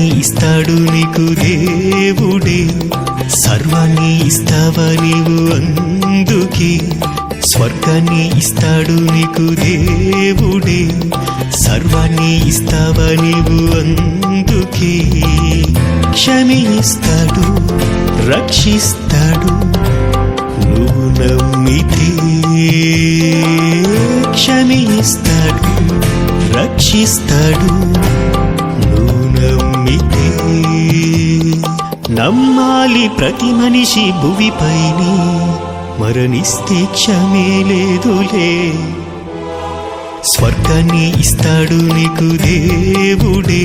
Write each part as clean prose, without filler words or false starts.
స్వర్గాన్ని ఇస్తాడు నీకు దేవుడే, సర్వాన్ని ఇస్తావా నీవు అందుకే. స్వర్గాన్ని ఇస్తాడు నీకు దేవుడే, సర్వాన్ని ఇస్తావా నీవు అందుకే. క్షమిస్తాడు, రక్షిస్తాడు నువ్వు నమ్మితే. క్షమిస్తాడు, రక్షిస్తాడు నువ్వు నమ్మితే. నమ్మాలి ప్రతి మనిషి భువిపైనే, మరణిస్తే క్షమే లేదులే. స్వర్గాన్ని ఇస్తాడు నీకు దేవుడే,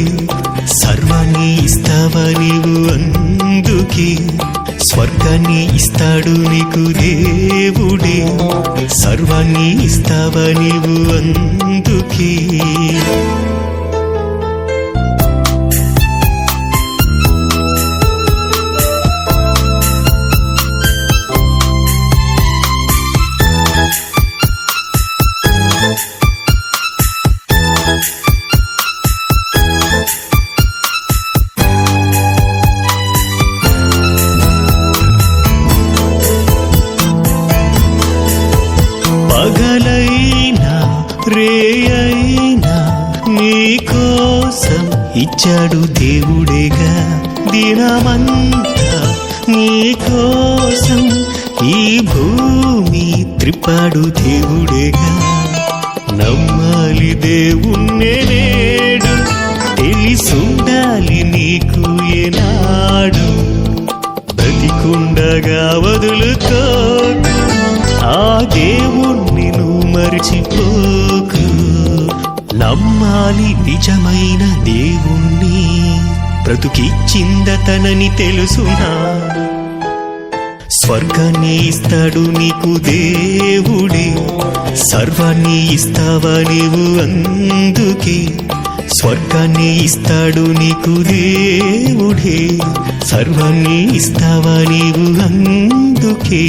సర్వాన్ని ఇస్తావా నీవు అందుకే. స్వర్గాన్ని ఇస్తాడు నీకు దేవుడే, సర్వాన్ని ఇస్తావా నీవు అందుకే. పగలైనా రేయైనా నీకోసం ఇచ్చాడు దేవుడేగా. దినమంతా నీకోసం ఈ భూమి త్రిప్పాడు దేవుడేగా. నమ్మాలి దేవుణ్ణే నేడు, తెలిసుండాలి నీకు ఏనాడు. బ్రతికుండగా వదులుకోకు, ఆ దేవుణ్ణి నువ్వు మరిచిపోకు. నమ్మాలి నిజమైన దేవుణ్ణి, బ్రతుకిచ్చిందతనని తెలుసునా. స్వర్గాన్ని ఇస్తాడు నీకు దేవుడే, సర్వాన్ని ఇస్తావా నీవు అందుకే. స్వర్గాన్ని ఇస్తాడు నీకు దేవుడే, సర్వాన్ని ఇస్తావా నీవు అందుకే.